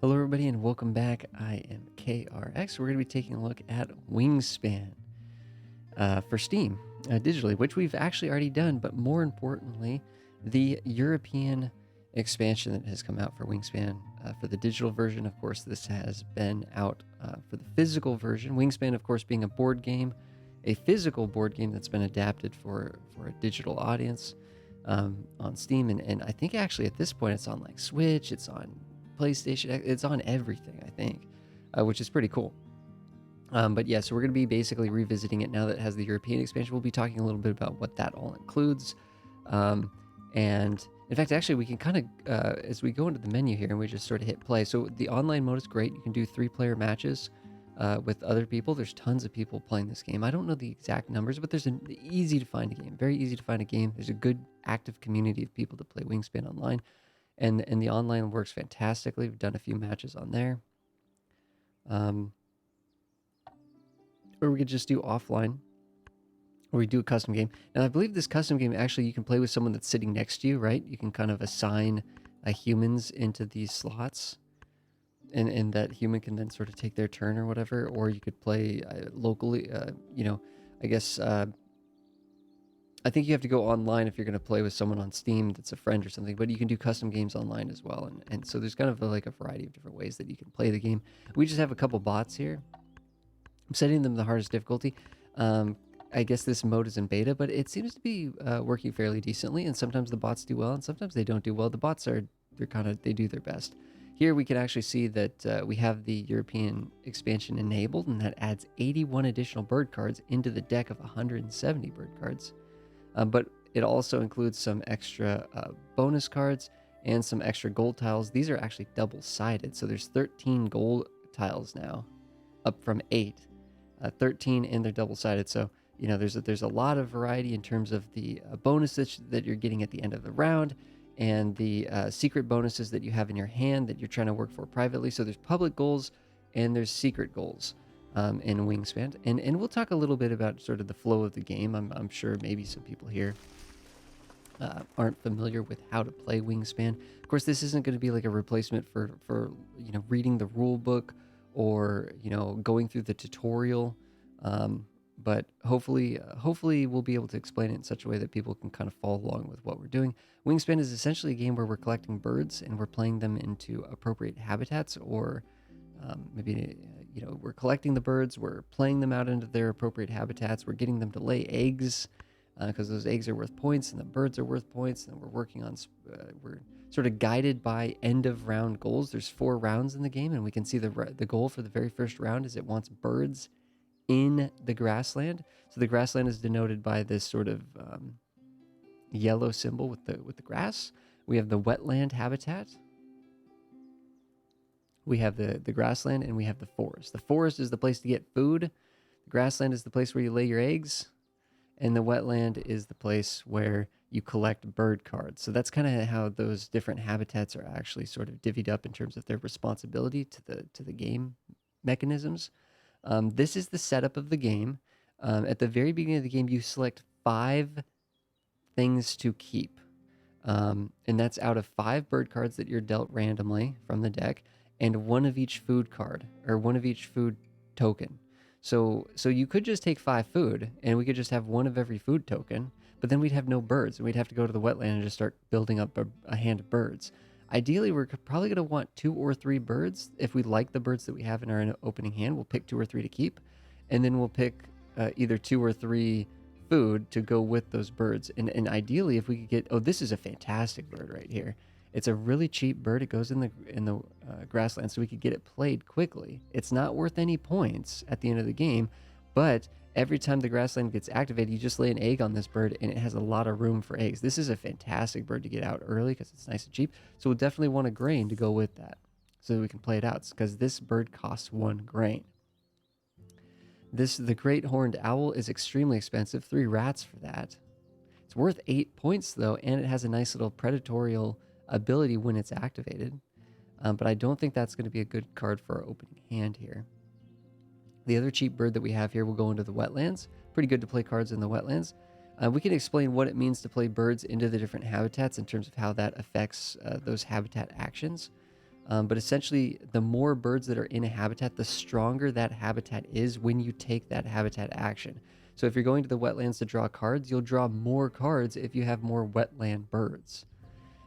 Hello everybody and welcome back. I am KRX. We're going to be taking a look at Wingspan for Steam digitally, which we've actually already done, but more importantly, the European expansion that has come out for Wingspan for the digital version. Of course, this has been out for the physical version. Wingspan, of course, being a board game, a physical board game that's been adapted for a digital audience on Steam. And I think actually at this point it's on like Switch, it's on PlayStation, it's on everything, I think, which is pretty cool. But yeah, so we're going to be basically revisiting it now that it has the European expansion. We'll be talking a little bit about what that all includes. And in fact, actually, we can kind of, as we go into the menu here and we just sort of hit play. So the online mode is great. You can do 3-player matches with other people. There's tons of people playing this game. I don't know the exact numbers, but there's an easy to find a game, very easy to find a game. There's a good active community of people to play Wingspan online. And the online works fantastically. We've done a few matches on there. Or we could just do offline, or we do a custom game. Now, I believe this custom game, actually, you can play with someone that's sitting next to you, right? You can kind of assign humans into these slots, and that human can then sort of take their turn or whatever. Or you could play locally, I guess... I think you have to go online if you're going to play with someone on Steam that's a friend or something, but you can do custom games online as well. And so there's kind of like a variety of different ways that you can play the game. We just have a couple bots here. I'm setting them the hardest difficulty. I guess this mode is in beta, but it seems to be working fairly decently. And sometimes the bots do well, and sometimes they don't do well. The bots they do their best. Here we can actually see that we have the European expansion enabled, and that adds 81 additional bird cards into the deck of 170 bird cards. But it also includes some extra bonus cards and some extra gold tiles. These are actually double-sided, so there's 13 gold tiles now, up from 8. 13 and they're double-sided, so there's a lot of variety in terms of the bonuses that you're getting at the end of the round, and the secret bonuses that you have in your hand that you're trying to work for privately. So there's public goals and there's secret goals. In Wingspan, and we'll talk a little bit about sort of the flow of the game. I'm sure maybe some people here aren't familiar with how to play Wingspan. Of course, this isn't going to be like a replacement for reading the rule book or going through the tutorial, but hopefully we'll be able to explain it in such a way that people can kind of follow along with what we're doing. Wingspan is essentially a game where we're collecting birds and we're playing them into appropriate habitats, or maybe we're collecting the birds, we're playing them out into their appropriate habitats, we're getting them to lay eggs because those eggs are worth points and the birds are worth points, and we're working on we're sort of guided by end of round goals. There's 4 rounds in the game, and we can see the goal for the very first round is it wants birds in the grassland. So the grassland is denoted by this sort of yellow symbol with the grass. We have the wetland habitat. We have the grassland, and we have the forest. The forest is the place to get food. The grassland is the place where you lay your eggs. And the wetland is the place where you collect bird cards. So that's kind of how those different habitats are actually sort of divvied up in terms of their responsibility to the game mechanisms. This is the setup of the game. At the very beginning of the game, you select 5 things to keep. And that's out of 5 bird cards that you're dealt randomly from the deck, and 1 of each food card, or 1 of each food token. So you could just take 5 food, and we could just have 1 of every food token, but then we'd have no birds, and we'd have to go to the wetland and just start building up a hand of birds. Ideally, we're probably going to want 2 or 3 birds. If we like the birds that we have in our opening hand, we'll pick 2 or 3 to keep, and then we'll pick either 2 or 3 food to go with those birds. And ideally, if we could get... Oh, this is a fantastic bird right here. It's a really cheap bird. It goes in the grassland, so we could get it played quickly. It's not worth any points at the end of the game, but every time the grassland gets activated, you just lay an egg on this bird, and it has a lot of room for eggs. This is a fantastic bird to get out early because it's nice and cheap. So we'll definitely want a grain to go with that so that we can play it out, because this bird costs 1 grain. The great horned owl is extremely expensive. 3 rats for that. It's worth 8 points, though, and it has a nice little predatorial ability when it's activated, but I don't think that's going to be a good card for our opening hand here. The other cheap bird that we have here will go into the wetlands. Pretty good to play cards in the wetlands. We can explain what it means to play birds into the different habitats in terms of how that affects those habitat actions. But essentially, the more birds that are in a habitat, the stronger that habitat is when you take that habitat action. So if you're going to the wetlands to draw cards, you'll draw more cards if you have more wetland birds.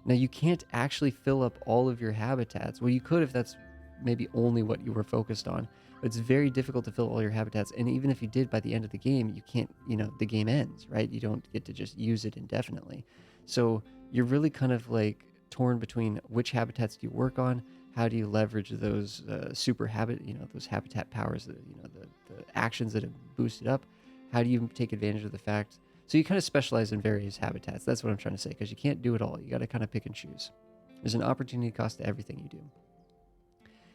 Now, you can't actually fill up all of your habitats. Well, you could if that's maybe only what you were focused on. But it's very difficult to fill all your habitats. And even if you did by the end of the game, you can't, the game ends, right? You don't get to just use it indefinitely. So you're really kind of like torn between which habitats do you work on, how do you leverage those those habitat powers, the actions that have boosted up, how do you take advantage of the fact. So you kind of specialize in various habitats. That's what I'm trying to say, because you can't do it all. You got to kind of pick and choose. There's an opportunity cost to everything you do.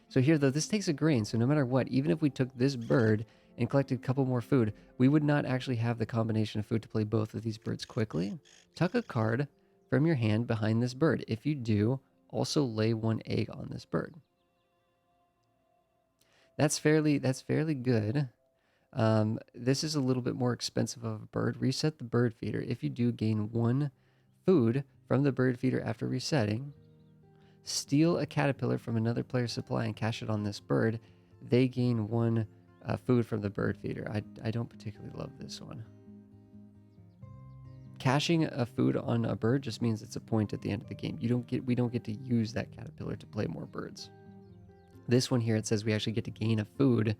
So here, though, this takes a grain. So no matter what, even if we took this bird and collected a couple more food, we would not actually have the combination of food to play both of these birds quickly. Tuck a card from your hand behind this bird. If you do, also lay one egg on this bird. That's fairly good. This is a little bit more expensive of a bird. Reset the bird feeder. If you do, gain one food from the bird feeder after resetting. Steal a caterpillar from another player's supply and cash it on this bird. They gain one food from the bird feeder. I don't particularly love this one. Caching a food on a bird just means it's a point at the end of the game. We don't get to use that caterpillar to play more birds. This one here, it says we actually get to gain a food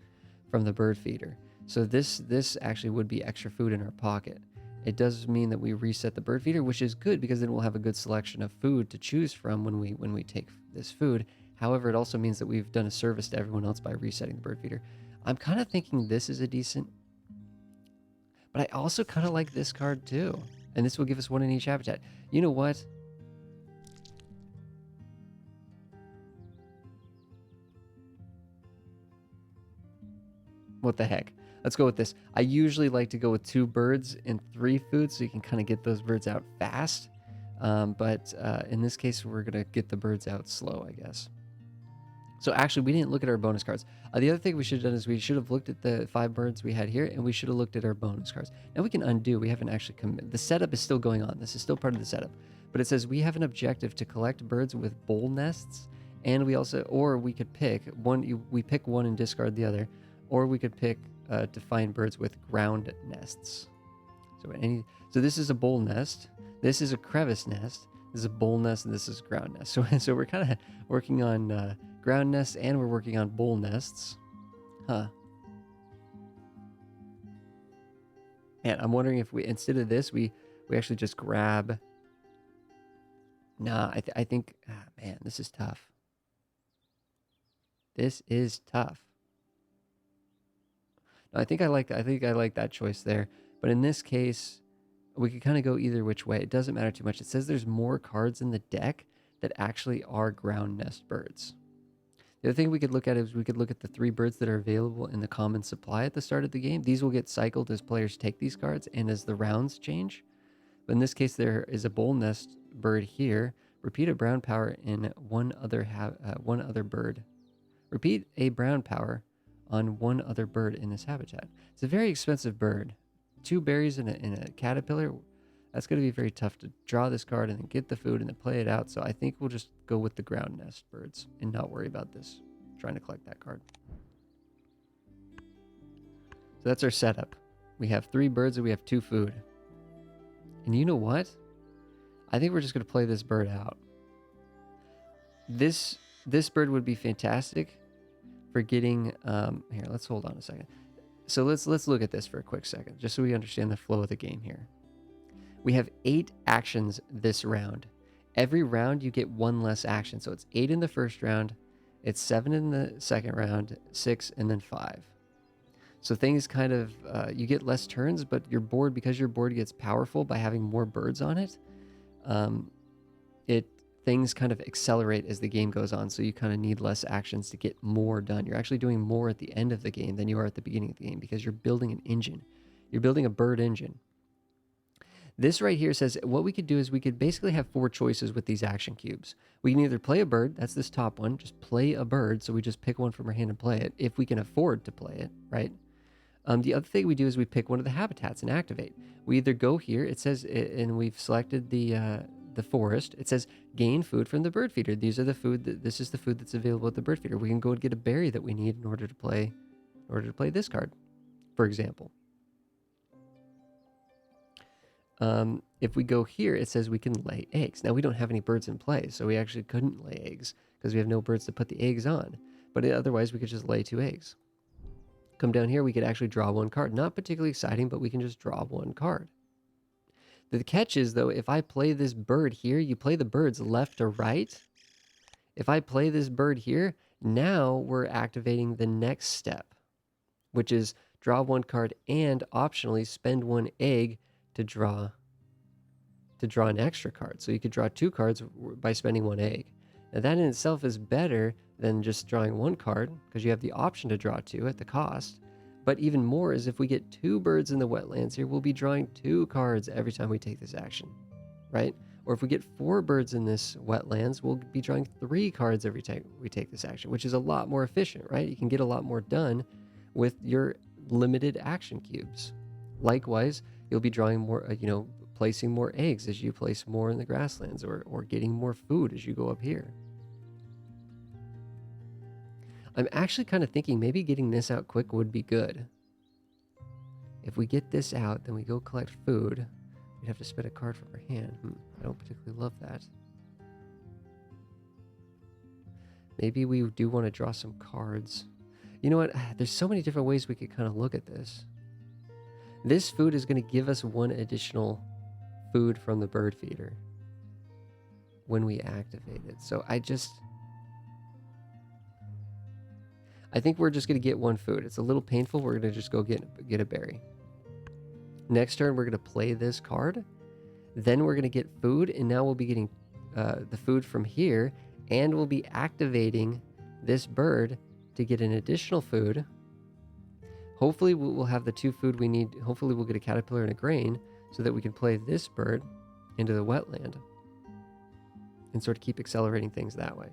from the bird feeder. So this actually would be extra food in our pocket. It does mean that we reset the bird feeder, which is good because then we'll have a good selection of food to choose from when we take this food. However, it also means that we've done a service to everyone else by resetting the bird feeder. I'm kind of thinking this is a decent, but I also kind of like this card too. And this will give us one in each habitat. You know what? What the heck? Let's go with this. I usually like to go with 2 birds and 3 food so you can kind of get those birds out fast. But in this case, we're going to get the birds out slow, I guess. So actually, we didn't look at our bonus cards. The other thing we should have done is we should have looked at the 5 birds we had here, and we should have looked at our bonus cards. Now we can undo. We haven't actually the setup is still going on. This is still part of the setup. But it says we have an objective to collect birds with bowl nests, and we also, or we could pick one. We pick one and discard the other, or we could pick to find birds with ground nests. So this is a bowl nest. This is a crevice nest. This is a bowl nest, and this is a ground nest. So we're kind of working on ground nests, and we're working on bowl nests. Huh. Man, I'm wondering if we, instead of this, we actually just grab. Nah, I think, man, this is tough. This is tough. No, I think I like that choice there. But in this case, we could kind of go either which way. It doesn't matter too much. It says there's more cards in the deck that actually are ground nest birds. The other thing we could look at is we could look at the 3 birds that are available in the common supply at the start of the game. These will get cycled as players take these cards and as the rounds change. But in this case, there is a bowl nest bird here. Repeat a brown power in one other bird. Repeat a brown power on one other bird in this habitat. It's a very expensive bird. 2 berries in a caterpillar. That's going to be very tough to draw this card and then get the food and then play it out. So I think we'll just go with the ground nest birds and not worry about this, trying to collect that card. So that's our setup. We have 3 birds and we have 2 food. And you know what? I think we're just going to play this bird out. This bird would be fantastic for getting, here, let's hold on a second. So let's look at this for a quick second, just so we understand the flow of the game here. We have 8 actions this round. Every round you get 1 less action. So it's 8 in the first round, it's 7 in the second round, 6, and then 5. So things kind of, you get less turns, but your board, because your board gets powerful by having more birds on it, things kind of accelerate as the game goes on. So you kind of need less actions to get more done. You're actually doing more at the end of the game than you are at the beginning of the game because you're building an engine. You're building a bird engine. This right here says what we could do is we could basically have 4 choices with these action cubes. We can either play a bird, that's this top one, just play a bird. So we just pick one from our hand and play it if we can afford to play it, right? The other thing we do is we pick one of the habitats and activate. We either go here, it says, and we've selected the the forest. It says gain food from the bird feeder. These are the food this is the food that's available at the bird feeder. We can go and get a berry that we need in order to play this card, for example. If we go here, it says we can lay eggs. Now we don't have any birds in play, so we actually couldn't lay eggs because we have no birds to put the eggs on. But otherwise, we could just lay 2 eggs. Come down here, we could actually draw 1 card. Not particularly exciting, but we can just draw 1 card. The catch is, though, if I play this bird here, you play the birds left or right. If I play this bird here, now we're activating the next step, which is draw 1 card and optionally spend 1 egg to draw an extra card. So you could draw 2 cards by spending 1 egg. Now that in itself is better than just drawing 1 card because you have the option to draw 2 at the cost. But even more is if we get 2 birds in the wetlands here, we'll be drawing 2 cards every time we take this action, right? Or if we get 4 birds in this wetlands, we'll be drawing 3 cards every time we take this action, which is a lot more efficient, right? You can get a lot more done with your limited action cubes. Likewise, you'll be drawing more, placing more eggs as you place more in the grasslands, or getting more food as you go up here. I'm actually kind of thinking maybe getting this out quick would be good. If we get this out, then we go collect food. We'd have to spend a card from our hand. I don't particularly love that. Maybe we do want to draw some cards. You know what? There's so many different ways we could kind of look at this. This food is going to give us 1 additional food from the bird feeder when we activate it. So I think we're just going to get 1 food. It's a little painful. We're going to just go get a berry. Next turn, we're going to play this card. Then we're going to get food, and now we'll be getting the food from here, and we'll be activating this bird to get an additional food. Hopefully, we'll have the 2 food we need. Hopefully, we'll get a caterpillar and a grain so that we can play this bird into the wetland and sort of keep accelerating things that way.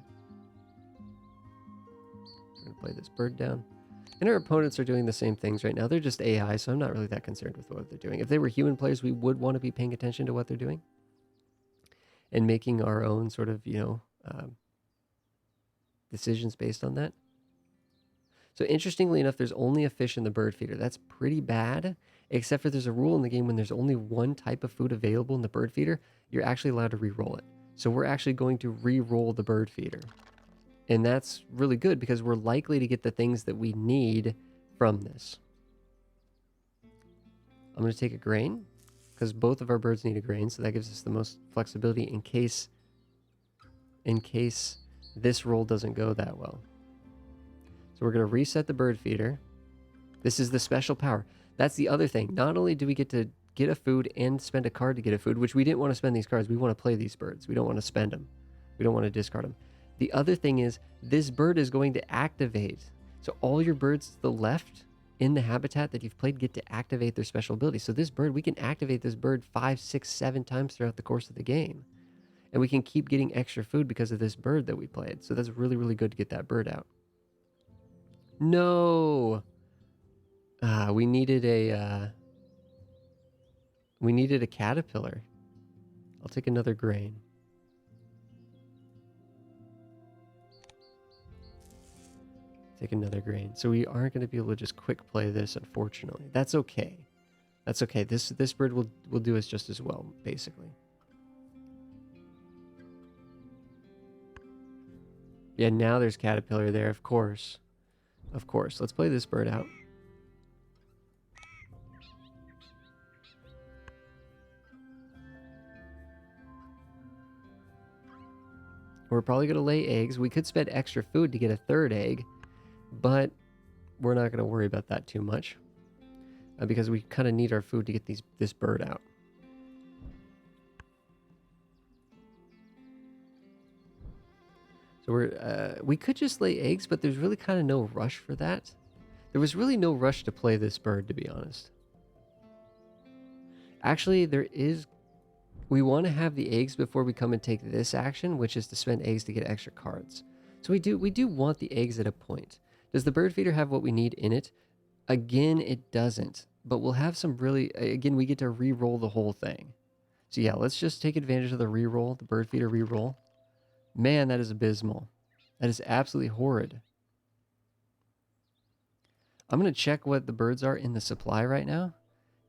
We're going to play this bird down. And our opponents are doing the same things right now. They're just AI, so I'm not really that concerned with what they're doing. If they were human players, we would want to be paying attention to what they're doing and making our own sort of, decisions based on that. So interestingly enough, there's only a fish in the bird feeder. That's pretty bad, except for there's a rule in the game when there's only 1 type of food available in the bird feeder, you're actually allowed to re-roll it. So we're actually going to re-roll the bird feeder. And that's really good because we're likely to get the things that we need from this. I'm going to take a grain because both of our birds need a grain, so that gives us the most flexibility in case this roll doesn't go that well. So we're going to reset the bird feeder. This is the special power. That's the other thing. Not only do we get to get a food and spend a card to get a food, which we didn't want to spend these cards. We want to play these birds. We don't want to spend them. We don't want to discard them. The other thing is this bird is going to activate. So all your birds to the left in the habitat that you've played get to activate their special ability. So this bird, we can activate this bird 5, 6, 7 times throughout the course of the game. And we can keep getting extra food because of this bird that we played. So that's really, really good to get that bird out. No. We needed a caterpillar. I'll take another grain. Take another grain. So we aren't going to be able to just quick play this, unfortunately. That's okay. That's okay. This bird will do us just as well, basically. Yeah, now there's caterpillar there, of course. Of course. Let's play this bird out. We're probably going to lay eggs. We could spend extra food to get a 3rd egg, but we're not going to worry about that too much because we kind of need our food to get this bird out. So we could just lay eggs, but there's really kind of no rush for that. There was really no rush to play this bird, to be honest. Actually, there is. We want to have the eggs before we come and take this action, which is to spend eggs to get extra cards. So we do want the eggs at a point. Does the bird feeder have what we need in it? Again, it doesn't. But we'll have some really. Again, we get to re-roll the whole thing. So yeah, let's just take advantage of the reroll, the bird feeder reroll. Man, that is abysmal. That is absolutely horrid. I'm going to check what the birds are in the supply right now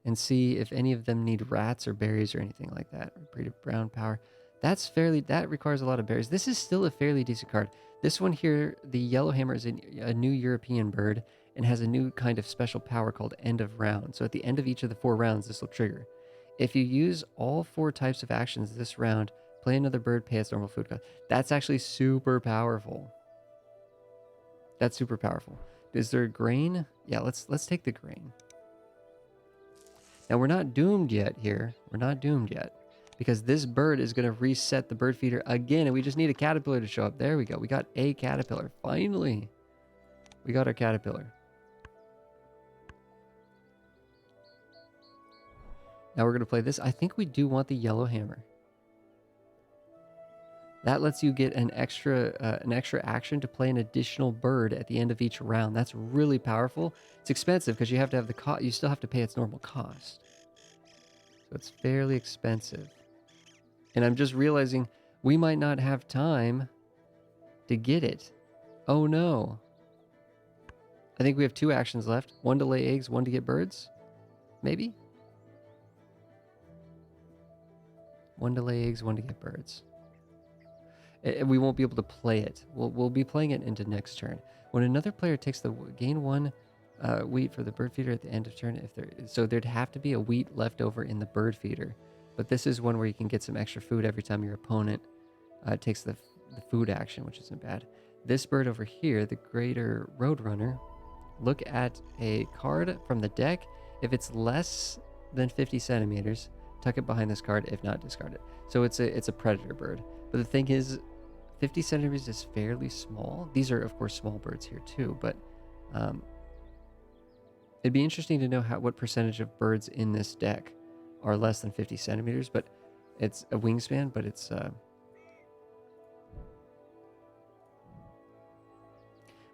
and see if any of them need rats or berries or anything like that. Breed of brown power. That requires a lot of berries. This is still a fairly decent card. This one here, the yellowhammer, is a new European bird and has a new kind of special power called end of round. So at the end of each of the 4 rounds, this will trigger. If you use all 4 types of actions this round, play another bird, pay its normal food cost. That's actually super powerful. That's super powerful. Is there grain? Yeah, let's take the grain. Now we're not doomed yet here. We're not doomed yet. Because this bird is going to reset the bird feeder again, and we just need a caterpillar to show up. There we go. We got a caterpillar. Finally. We got our caterpillar. Now we're going to play this. I think we do want the yellow hammer. That lets you get an extra action to play an additional bird at the end of each round. That's really powerful. It's expensive because you have to have the you still have to pay its normal cost. So it's fairly expensive. And I'm just realizing we might not have time to get it. Oh no. I think we have 2 actions left. 1 to lay eggs, 1 to get birds. Maybe? 1 to lay eggs, 1 to get birds. We won't be able to play it. We'll be playing it into next turn. When another player takes the gain 1 wheat for the bird feeder at the end of turn, so there'd have to be a wheat left over in the bird feeder. But this is one where you can get some extra food every time your opponent takes the food action, which isn't bad. This bird over here, the Greater Roadrunner, look at a card from the deck. If it's less than 50 centimeters, tuck it behind this card. If not, discard it. So it's a predator bird. But the thing is, 50 centimeters is fairly small. These are, of course, small birds here too, but it'd be interesting to know what percentage of birds in this deck are less than 50 centimeters, but it's a wingspan, but it's...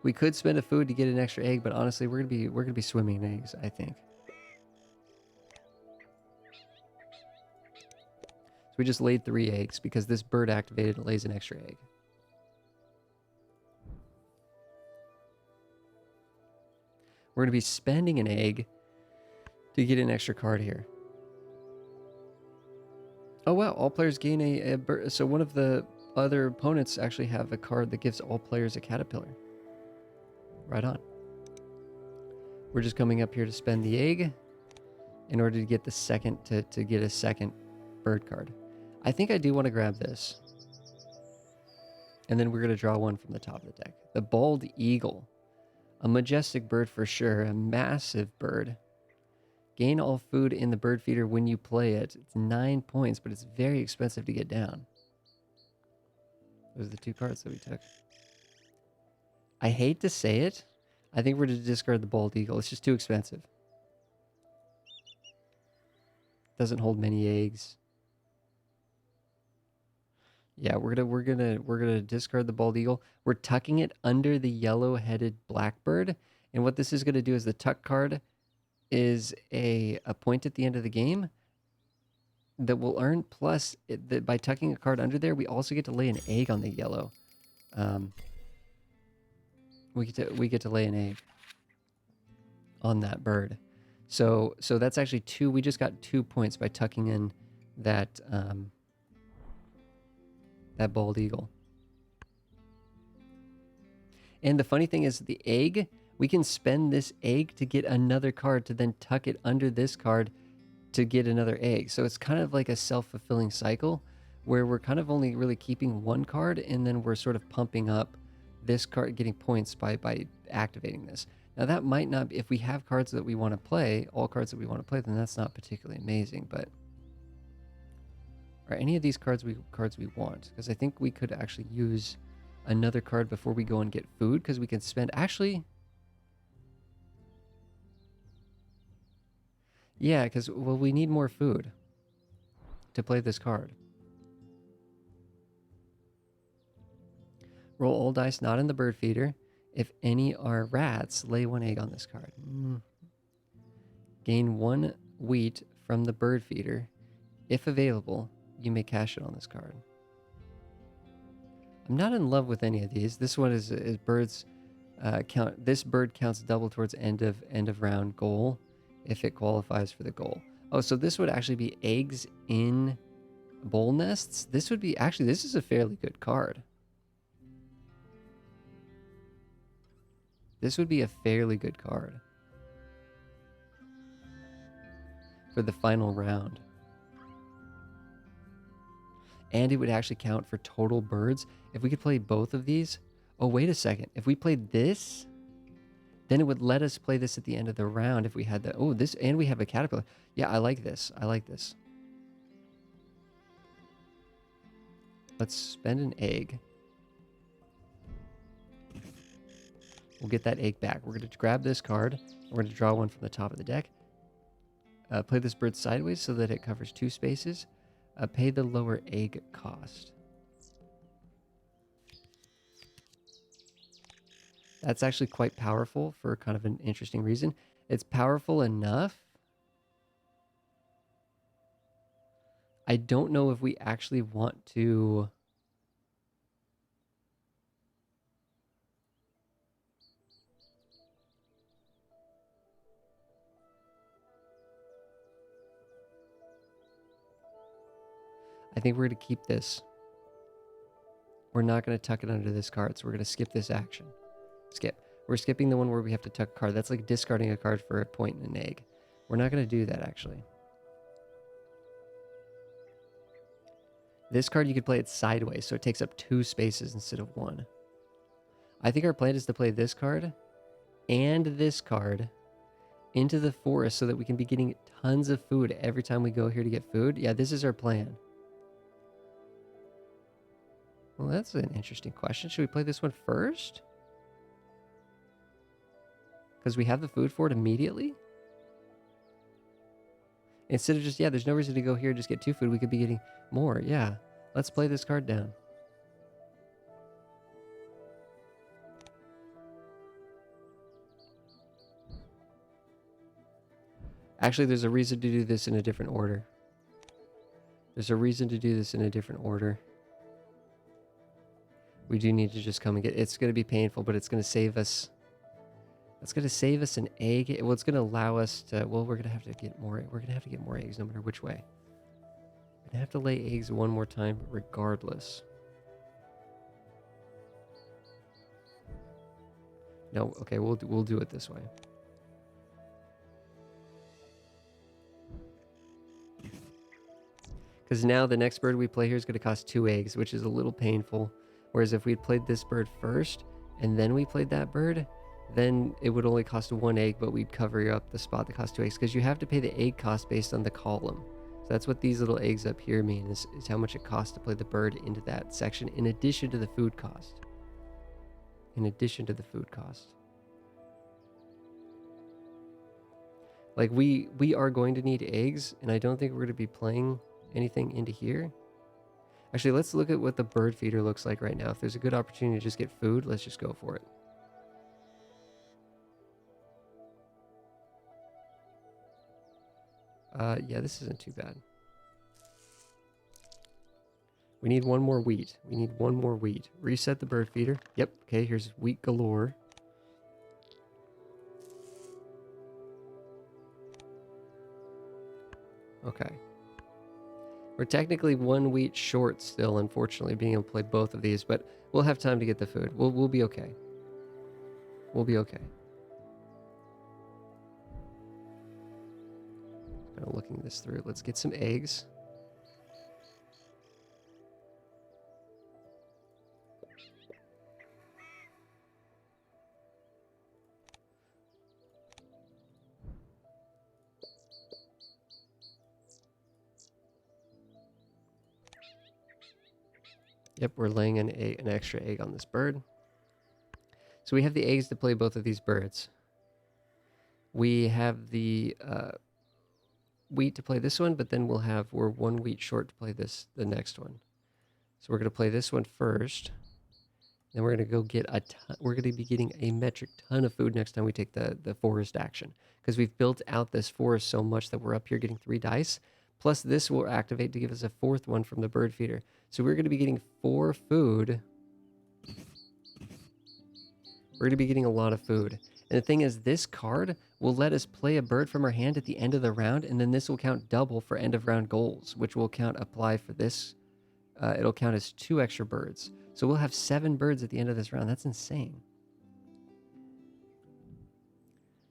We could spend a food to get an extra egg, but honestly, we're gonna be swimming in eggs, I think. So we just laid 3 eggs because this bird activated and lays an extra egg. We're gonna be spending an egg to get an extra card here. Oh wow, all players gain a bird. So one of the other opponents actually have a card that gives all players a caterpillar. Right on. We're just coming up here to spend the egg in order to get the second to get a second bird card. I think I do want to grab this. And then we're going to draw one from the top of the deck. The bald eagle. A majestic bird for sure. A massive bird. Gain all food in the bird feeder when you play it. It's 9 points, but it's very expensive to get down. Those are the 2 cards that we took. I hate to say it. I think we're going to discard the bald eagle. It's just too expensive. Doesn't hold many eggs. Yeah, we're gonna discard the bald eagle. We're tucking it under the yellow-headed blackbird, and what this is gonna do is the tuck card is a point at the end of the game that will earn, plus by tucking a card under there, we also get to lay an egg on the yellow. We get to lay an egg on that bird. So that's actually 2. We just got 2 points by tucking in that that bald eagle. And the funny thing is the egg, we can spend this egg to get another card to then tuck it under this card to get another egg. So it's kind of like a self-fulfilling cycle where we're kind of only really keeping 1 card and then we're sort of pumping up this card, getting points by activating this. Now that might not be, if we have cards that we want to play, all cards that we want to play, then that's not particularly amazing, but are any of these cards we want? Because I think we could actually use another card before we go and get food, because we can spend, actually, yeah, because, well, we need more food to play this card. Roll all dice not in the bird feeder. If any are rats, lay 1 egg on this card. Gain 1 wheat from the bird feeder. If available, you may cash it on this card. I'm not in love with any of these. This one is birds count. This bird counts double towards end of round goal if it qualifies for the goal. Oh, so this would actually be eggs in bowl nests. This would be actually, this is a fairly good card. This would be a fairly good card for the final round. And it would actually count for total birds. If we could play both of these. Oh, wait a second. If we played this, then it would let us play this at the end of the round if we had the... Oh, this... And we have a caterpillar. Yeah, I like this. I like this. Let's spend an egg. We'll get that egg back. We're going to grab this card. We're going to draw one from the top of the deck. Play this bird sideways so that it covers 2 spaces. Pay the lower egg cost. That's actually quite powerful for kind of an interesting reason. It's powerful enough. I don't know if we actually want to... I think we're going to keep this. We're not going to tuck it under this card, so we're going to skip this action. Skip. We're skipping the one where we have to tuck a card. That's like discarding a card for a point and an egg. We're not going to do that, actually. This card, you could play it sideways, so it takes up 2 spaces instead of 1. I think our plan is to play this card and this card into the forest so that we can be getting tons of food every time we go here to get food. Yeah, this is our plan. Well, that's an interesting question. Should we play this one first? Because we have the food for it immediately? Instead of just, yeah, there's no reason to go here and just get 2 food. We could be getting more. Yeah. Let's play this card down. Actually, there's a reason to do this in a different order. There's a reason to do this in a different order. We do need to just come and get... It's going to be painful, but it's going to save us... It's going to save us an egg. Well, it's going to allow us to... Well, we're going to have to get more... We're going to have to get more eggs no matter which way. We're going to have to lay eggs one more time regardless. No, okay, we'll do it this way. Because now the next bird we play here is going to cost 2 eggs, which is a little painful. Whereas if we'd played this bird first, and then we played that bird, then it would only cost 1 egg, but we'd cover up the spot that costs 2 eggs. Because you have to pay the egg cost based on the column. So that's what these little eggs up here mean, is how much it costs to play the bird into that section, in addition to the food cost. In addition to the food cost. Like, we are going to need eggs, and I don't think we're going to be playing anything into here. Actually, let's look at what the bird feeder looks like right now. If there's a good opportunity to just get food, let's just go for it. Yeah, this isn't too bad. We need 1 more wheat. We need 1 more wheat. Reset the bird feeder. Yep, okay, here's wheat galore. Okay. We're technically 1 wheat short still, unfortunately, being able to play both of these, but we'll have time to get the food. We'll be okay. We'll be okay. Kind of looking this through. Let's get some eggs. Yep, we're laying an extra egg on this bird. So we have the eggs to play both of these birds. We have the wheat to play this one, but then we're 1 wheat short to play the next one. So we're going to play this one first. Then we're going to go get we're going to be getting a metric ton of food next time we take the forest action. Because we've built out this forest so much that we're up here getting 3 dice. Plus this will activate to give us a 4th one from the bird feeder. So we're going to be getting 4 food. We're going to be getting a lot of food. And the thing is, this card will let us play a bird from our hand at the end of the round, and then this will count double for end of round goals, which will apply for this. It'll count as 2 extra birds. So we'll have 7 birds at the end of this round. That's insane.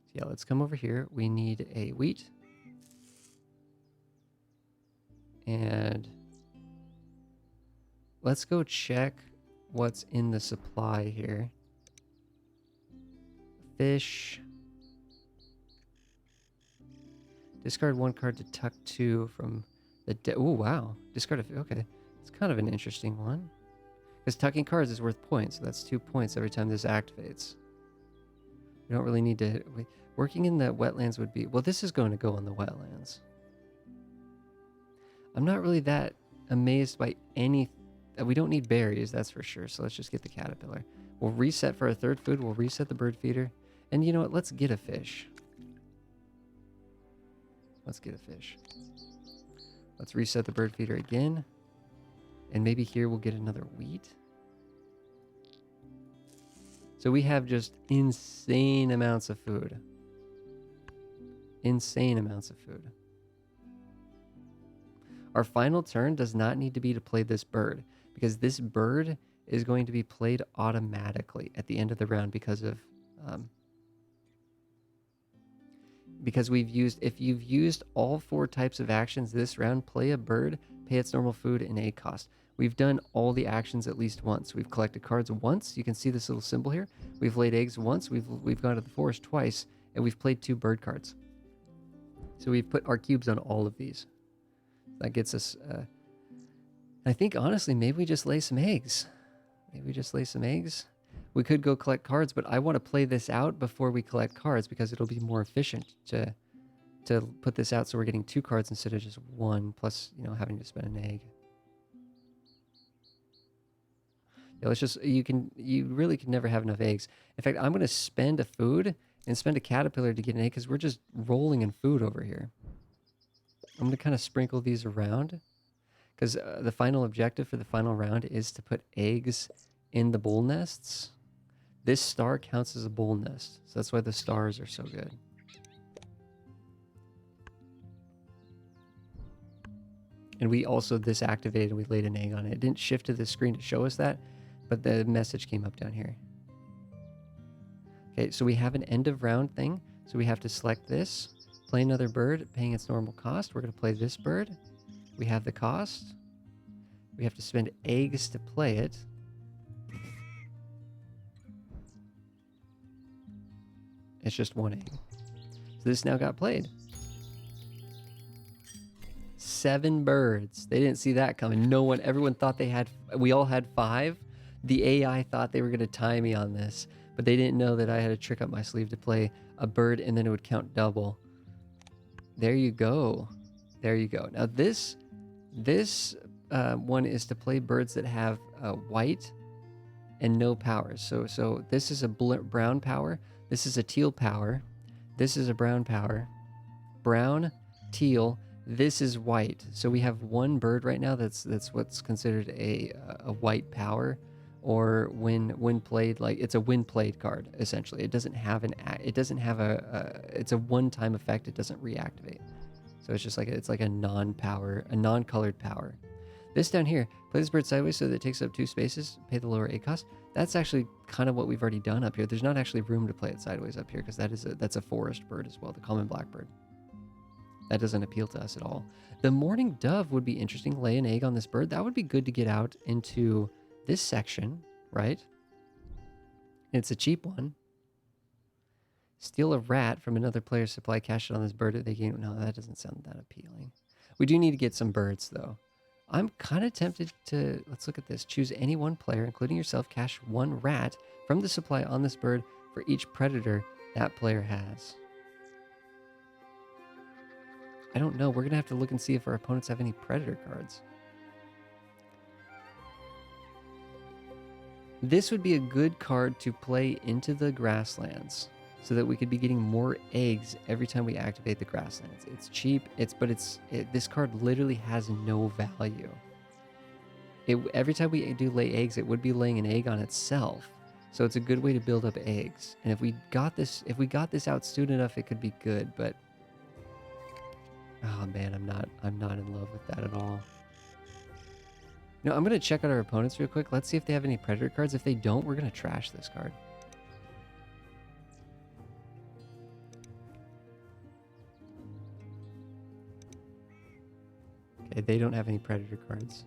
So yeah, let's come over here. We need a wheat. And let's go check what's in the supply here. Fish. Discard 1 card to tuck 2 from the... Oh, wow. Discard a... Okay. It's kind of an interesting one. Because tucking cards is worth points. So that's 2 points every time this activates. We don't really need to... Working in the wetlands would be... Well, this is going to go in the wetlands. I'm not really that amazed by any... We don't need berries, that's for sure. So let's just get the caterpillar. We'll reset for our 3rd food. We'll reset the bird feeder. And you know what? Let's get a fish. Let's get a fish. Let's reset the bird feeder again. And maybe here we'll get another wheat. So we have just insane amounts of food. Insane amounts of food. Our final turn does not need to be to play this bird, because this bird is going to be played automatically at the end of the round because of because we've used, if you've used all 4 types of actions this round, play a bird, pay its normal food and egg cost. We've done all the actions at least once. We've collected cards once. You can see this little symbol here. We've laid eggs once. We've gone to the forest twice, and we've played 2 bird cards. So we've put our cubes on all of these. That gets us... I think, honestly, maybe we just lay some eggs. Maybe we just lay some eggs. We could go collect cards, but I want to play this out before we collect cards because it'll be more efficient to put this out so we're getting 2 cards instead of just 1, plus, you know, having to spend an egg. Yeah, let's just... You really can never have enough eggs. In fact, I'm going to spend a food and spend a caterpillar to get an egg because we're just rolling in food over here. I'm going to kind of sprinkle these around because the final objective for the final round is to put eggs in the bull nests. This star counts as a bull nest, so that's why the stars are so good. And we also, this activated and we laid an egg on it. It didn't shift to the screen to show us that, but the message came up down here. Okay, so we have an end of round thing, so we have to select this. Play another bird, paying its normal cost. We're going to play this bird. We have the cost. We have to spend eggs to play it. It's just 1 egg. So this now got played. 7 birds. They didn't see that coming. Everyone thought we all had 5. The AI thought they were going to tie me on this, but they didn't know that I had a trick up my sleeve to play a bird and then it would count double. There you go. There you go. Now this one is to play birds that have white and no powers. So this is a brown power. This is a teal power. This is a brown power. Brown, teal. This is white. So we have 1 bird right now that's what's considered a white power, or when played, like it's a when played card essentially. It doesn't have it's a one-time effect. It doesn't reactivate. So it's just like it's like a non-power, a non-colored power. This down here, play this bird sideways so that it takes up 2 spaces, pay the lower egg cost. That's actually kind of what we've already done up here. There's not actually room to play it sideways up here because that's a forest bird as well, the common blackbird. That doesn't appeal to us at all. The mourning dove would be interesting. Lay an egg on this bird. That would be good to get out into this section, right? It's a cheap one. Steal a rat from another player's supply, cash it on this bird that they gain. No, that doesn't sound that appealing. We do need to get some birds, though. I'm kind of tempted to... Let's look at this. Choose any one player, including yourself. Cash 1 rat from the supply on this bird for each predator that player has. I don't know. We're going to have to look and see if our opponents have any predator cards. This would be a good card to play into the grasslands. so that we could be getting more eggs every time we activate the grassland. It's cheap, this card literally has no value. Every time we do lay eggs, it would be laying an egg on itself. So it's a good way to build up eggs. And if we got this out soon enough, it could be good, but oh man, I'm not in love with that at all. No, I'm gonna check out our opponents real quick. Let's see if they have any predator cards. If they don't, we're gonna trash this card. Okay, they don't have any predator cards.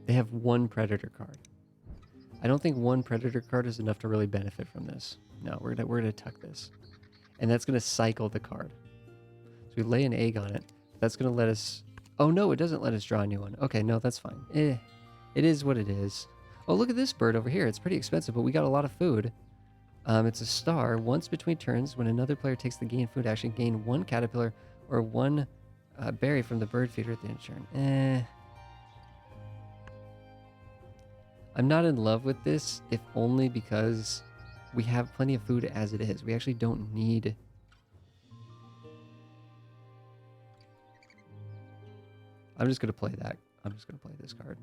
They have one predator card. I don't think one predator card is enough to really benefit from this. No, we're gonna tuck this, and that's gonna cycle the card. So we lay an egg on it. That's gonna let us. Oh no, it doesn't let us draw a new one. Okay, no, that's fine. It is what it is. Oh, look at this bird over here. It's pretty expensive, but we got a lot of food. It's a star. Once between turns, when another player takes the gain food action, gain one caterpillar or one berry from the bird feeder at the end of turn. I'm not in love with this, if only because we have plenty of food as it is. We actually don't need... I'm just going to play that. I'm just going to play this card.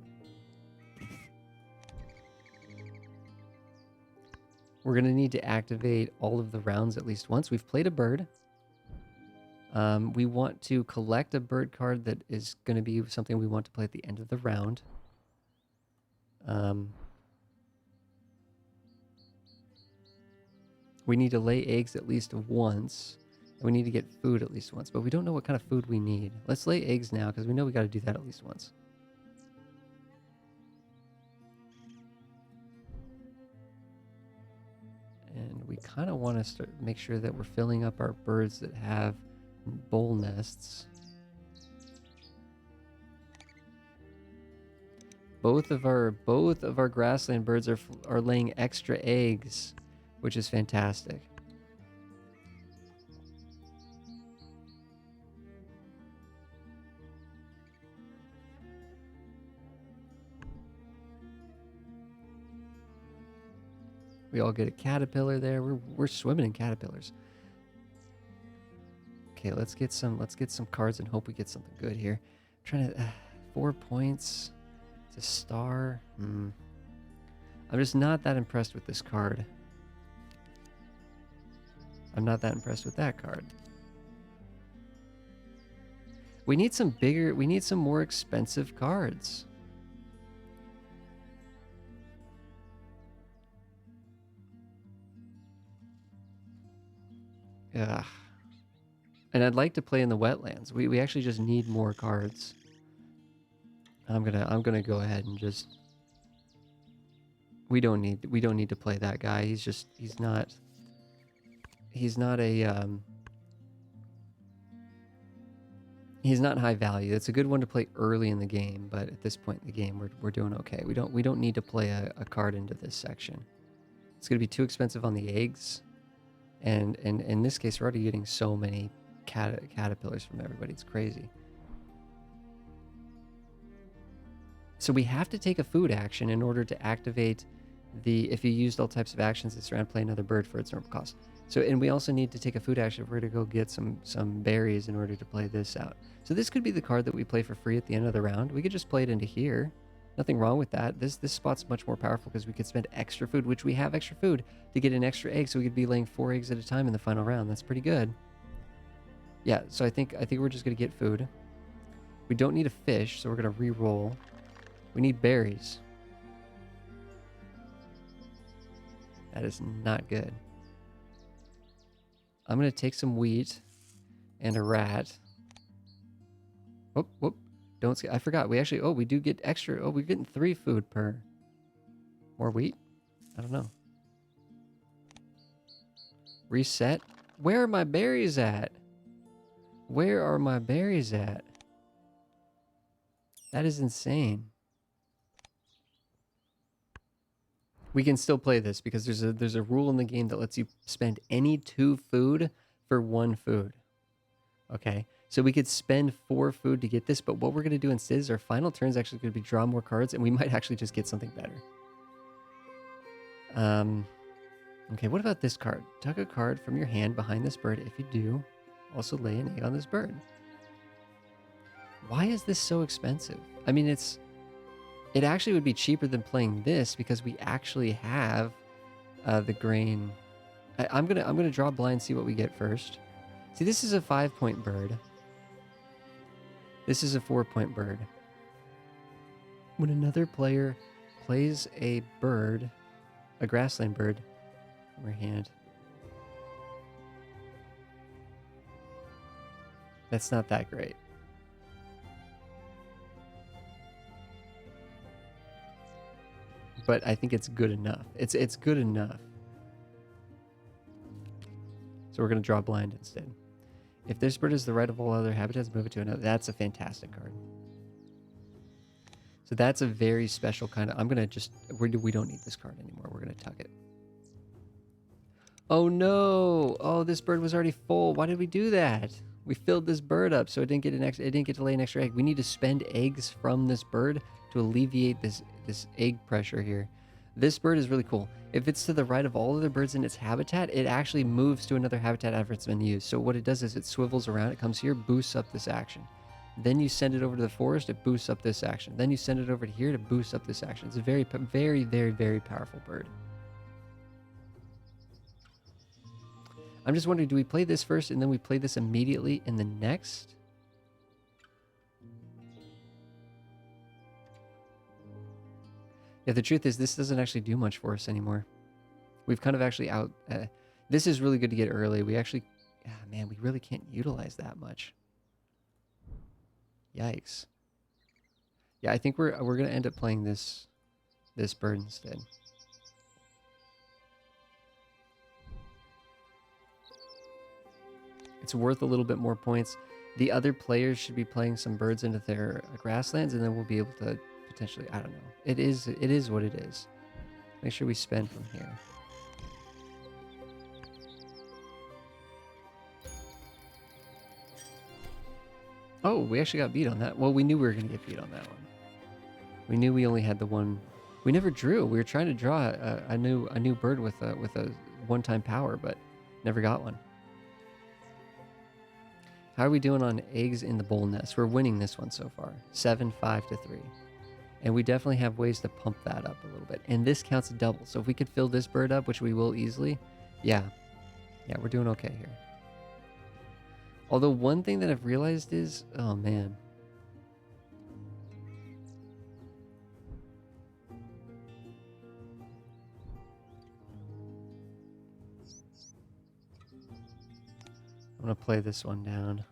We're going to need to activate all of the rounds at least once. We've played a bird. We want to collect a bird card that is going to be something we want to play at the end of the round. We need to lay eggs at least once. And we need to get food at least once, but we don't know what kind of food we need. Let's lay eggs now because we know we got to do that at least once. And we kind of want to make sure that we're filling up our birds that have bowl nests. Both of our grassland birds are laying extra eggs, which is fantastic. We all get a caterpillar there. We're swimming in caterpillars. Okay, let's get some cards and hope we get something good here. I'm trying to 4 points. It's a star. I'm just not that impressed with this card. I'm not that impressed with that card. We need some more expensive cards. Ugh. And I'd like to play in the wetlands. We actually just need more cards. I'm gonna go ahead and just. We don't need to play that guy. He's not high value. It's a good one to play early in the game, but at this point in the game, we're doing okay. We don't need to play a card into this section. It's gonna be too expensive on the eggs, and in this case, we're already getting so many caterpillars from everybody. It's crazy. So we have to take a food action in order to activate if you used all types of actions that surround play another bird for its normal cost. So, and we also need to take a food action if we're to go get some berries in order to play this out. So this could be the card that we play for free at the end of the round. We could just play it into here. Nothing wrong with that. This spot's much more powerful because we could spend extra food, which we have extra food, to get an extra egg, so we could be laying 4 eggs at a time in the final round. That's pretty good. Yeah, so I think we're just gonna get food. We don't need a fish, so we're gonna re-roll. We need berries. That is not good. I'm gonna take some wheat and a rat. Whoop. I forgot. We actually, we do get extra. Oh, we're getting 3 food per. More wheat? I don't know. Reset. Where are my berries at? Where are my berries at? That is insane. We can still play this because there's a rule in the game that lets you spend any 2 food for 1 food. Okay, so we could spend 4 food to get this, but what we're going to do instead is our final turn is actually going to be draw more cards, and we might actually just get something better. Okay, what about this card? Tuck a card from your hand behind this bird. If you do, also lay an egg on this bird. Why is this so expensive? I mean, it actually would be cheaper than playing this because we actually have the grain. I'm gonna draw blind, see what we get first. See, this is a 5-point bird. This is a 4-point bird. When another player plays a bird, a grassland bird, from her hand, that's not that great. But I think it's good enough. It's good enough. So we're going to draw blind instead. If this bird is the right of all other habitats, move it to another. That's a fantastic card. So that's a very special kind of... I'm going to just... We don't need this card anymore. We're going to tuck it. Oh no! Oh, this bird was already full. Why did we do that? We filled this bird up so it didn't get to lay an extra egg. We need to spend eggs from this bird to alleviate this egg pressure here. This bird is really cool. If it's to the right of all other birds in its habitat, it actually moves to another habitat after it's been used. So what it does is it swivels around, it comes here, boosts up this action. Then you send it over to the forest, it boosts up this action. Then you send it over to here to boost up this action. It's a very, very, very, very powerful bird. I'm just wondering, do we play this first and then we play this immediately in the next? Yeah, the truth is this doesn't actually do much for us anymore. We've kind of actually this is really good to get early. We actually, man, we really can't utilize that much. Yikes. Yeah, I think we're gonna end up playing this bird instead. It's worth a little bit more points. The other players should be playing some birds into their grasslands, and then we'll be able to potentially, I don't know. It is what it is. Make sure we spend from here. Oh, we actually got beat on that. Well, we knew we were going to get beat on that one. We knew we only had the one. We never drew. We were trying to draw a new bird with a one-time power, but never got one. How are we doing on eggs in the bowl nest? We're winning this one so far. 7-5 to 3. And we definitely have ways to pump that up a little bit. And this counts a double. So if we could fill this bird up, which we will easily, yeah, we're doing okay here. Although one thing that I've realized is, oh man. I'm going to play this one down.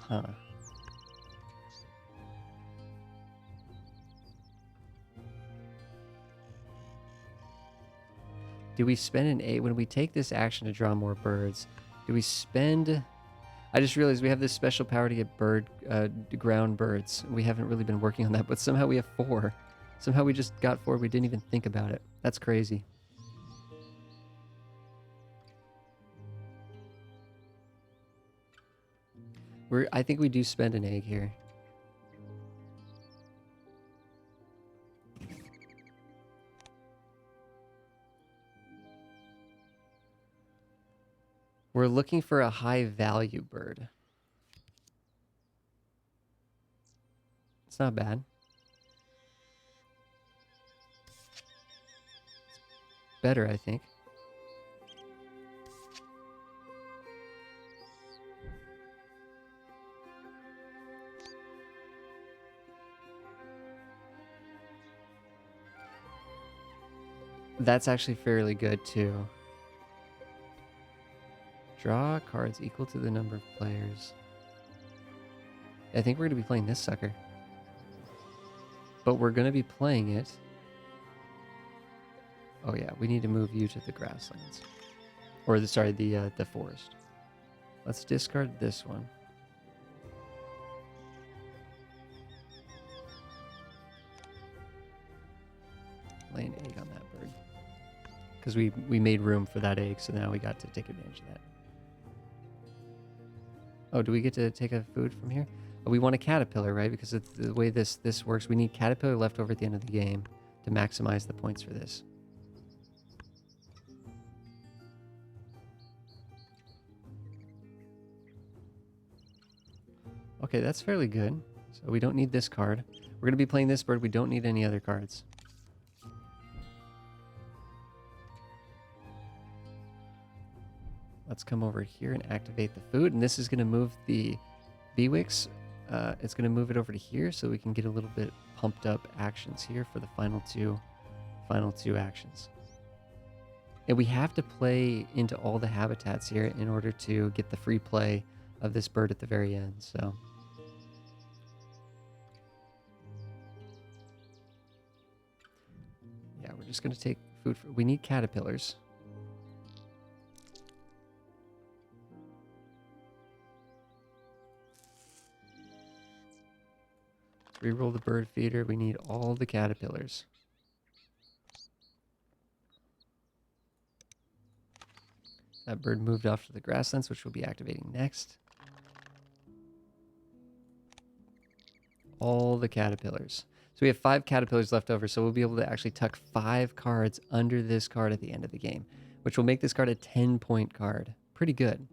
Huh. Do we spend an 8 when we take this action to draw more birds? Do we spend... I just realized we have this special power to get ground birds. We haven't really been working on that, but somehow we have 4. Somehow we just got 4. We didn't even think about it. That's crazy. I think we do spend an egg here. We're looking for a high value bird. It's not bad. It's better, I think. That's actually fairly good too. Draw cards equal to the number of players. I think we're going to be playing this sucker. But we're going to be playing it. Oh yeah, we need to move you to the grasslands. Or the forest. Let's discard this one. Lay an egg on that bird. Because we made room for that egg, so now we got to take advantage of that. Oh, do we get to take a food from here? Oh, we want a caterpillar, right? Because it's the way this works, we need caterpillar left over at the end of the game to maximize the points for this. Okay, that's fairly good. So we don't need this card. We're going to be playing this bird. We don't need any other cards. Let's come over here and activate the food. And this is going to move the Bewix. It's going to move it over to here so we can get a little bit pumped up actions here for the final two actions. And we have to play into all the habitats here in order to get the free play of this bird at the very end. So yeah, we're just going to take food. We need caterpillars. Reroll the bird feeder. We need all the caterpillars. That bird moved off to the grasslands, which we'll be activating next. All the caterpillars. So we have 5 caterpillars left over, so we'll be able to actually tuck 5 cards under this card at the end of the game, which will make this card a 10-point card. Pretty good.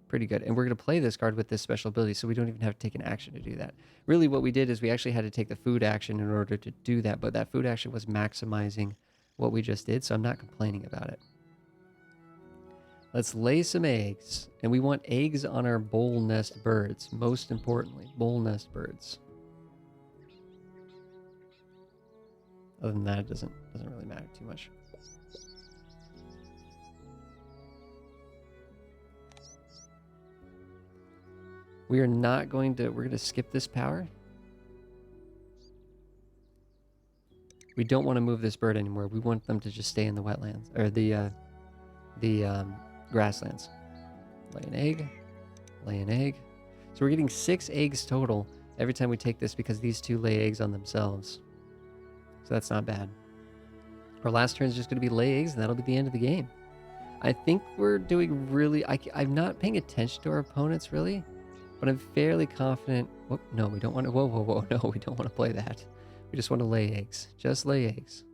Pretty good. And we're going to play this card with this special ability, so we don't even have to take an action to do that. Really, what we did is we actually had to take the food action in order to do that, but that food action was maximizing what we just did, so I'm not complaining about it. Let's lay some eggs, and we want eggs on our bowl nest birds. Most importantly, bowl nest birds. Other than that, it doesn't really matter too much. We are not going to, we're going to skip this power. We don't want to move this bird anymore. We want them to just stay in the wetlands, or the grasslands. Lay an egg, lay an egg. So we're getting 6 eggs total every time we take this because these 2 lay eggs on themselves. So that's not bad. Our last turn is just going to be lay eggs, and that'll be the end of the game. I think we're doing really... I'm not paying attention to our opponents, really, but I'm fairly confident... Whoop, no, we don't want to... Whoa, whoa, whoa. No, we don't want to play that. We just want to lay eggs. Just lay eggs.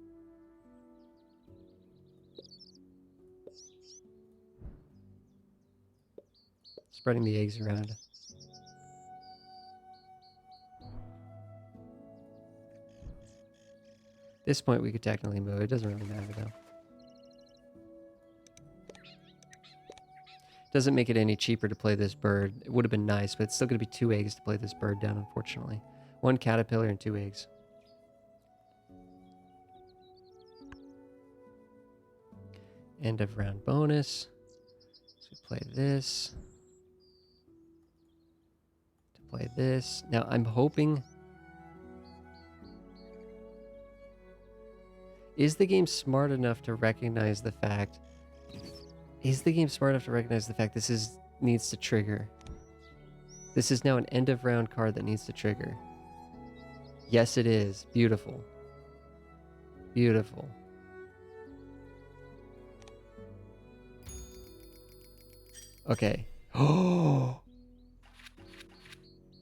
Spreading the eggs around. At this point, we could technically move. It doesn't really matter, though. Doesn't make it any cheaper to play this bird. It would have been nice, but it's still going to be 2 eggs to play this bird down, unfortunately. 1 caterpillar and 2 eggs. End of round bonus. So we play this. To play this. Now, I'm hoping... Is the game smart enough to recognize the fact... Is the game smart enough to recognize the fact this needs to trigger? This is now an end of round card that needs to trigger. Yes, it is. Beautiful. Beautiful. Okay. Oh!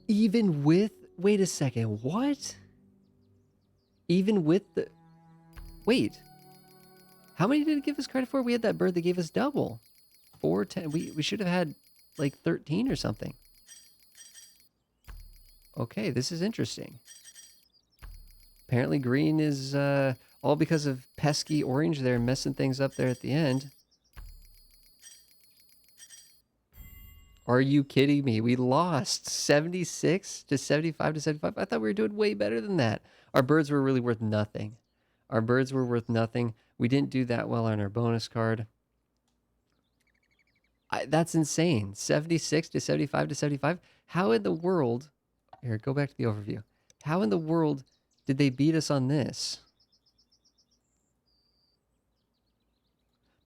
Even with... Wait a second. What? Even with the... Wait. How many did it give us credit for? We had that bird that gave us double. 4, 10. We should have had like 13 or something. Okay, this is interesting. Apparently green is all because of pesky orange there messing things up there at the end. Are you kidding me? We lost 76 to 75 to 75. I thought we were doing way better than that. Our birds were really worth nothing. Our birds were worth nothing. We didn't do that well on our bonus card. That's insane. 76 to 75 to 75. How in the world... Here, go back to the overview. How in the world did they beat us on this?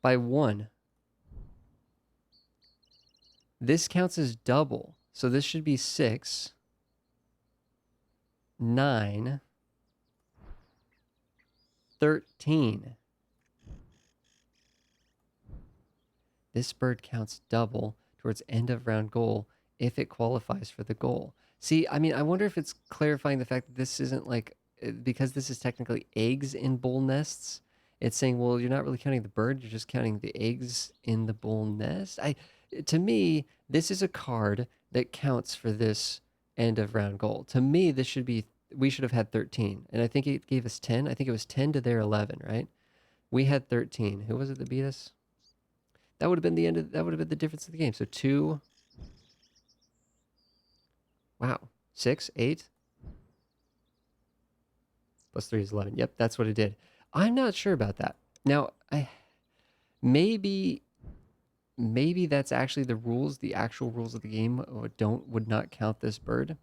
By 1. This counts as double. So this should be 6, 9, 13. This bird counts double towards end of round goal. if it qualifies for the goal. See, I mean, I wonder if it's clarifying the fact that this isn't like, because this is technically eggs in bull nests. It's saying, well, you're not really counting the bird, you're just counting the eggs in the bull nest. To me, this is a card that counts for this end of round goal. To me, this should be, we should have had 13, and I think it gave us 10. I think it was 10 to their 11, right? We had 13. Who was it that beat us? That would have been the end of, that would have been the difference of the game. So 2, wow, 6, 8 plus 3 is 11. Yep, that's what it did. I'm not sure about that. Now, maybe that's actually the rules, the actual rules of the game would not count this bird.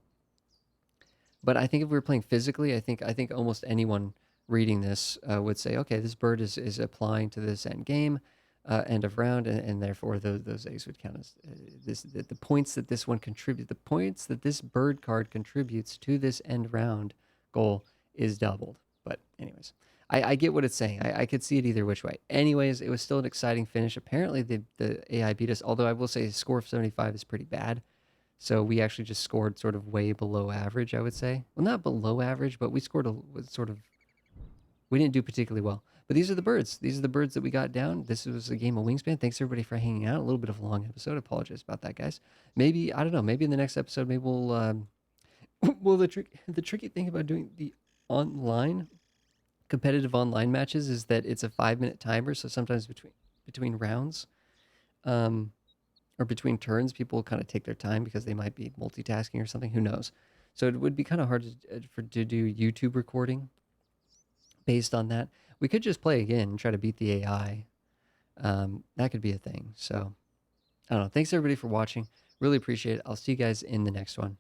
But I think if we were playing physically, I think almost anyone reading this would say, okay, this bird is applying to this end game, end of round, and therefore those eggs would count as the points that this one contributes, the points that this bird card contributes to this end round goal is doubled. But anyways, I get what it's saying. I could see it either which way. Anyways, it was still an exciting finish. Apparently the AI beat us, although I will say a score of 75 is pretty bad. So we actually just scored sort of way below average, I would say. Well, not below average, but we scored we didn't do particularly well. But these are the birds. These are the birds that we got down. This was a game of Wingspan. Thanks everybody for hanging out. A little bit of a long episode. Apologize about that, guys. Maybe, I don't know, maybe in the next episode, maybe we'll, well, the tricky thing about doing the competitive online matches is that it's a 5-minute timer. So sometimes between rounds, or between turns, people kind of take their time because they might be multitasking or something. Who knows? So it would be kind of hard to do YouTube recording based on that. We could just play again and try to beat the AI. That could be a thing. So I don't know. Thanks everybody for watching. Really appreciate it. I'll see you guys in the next one.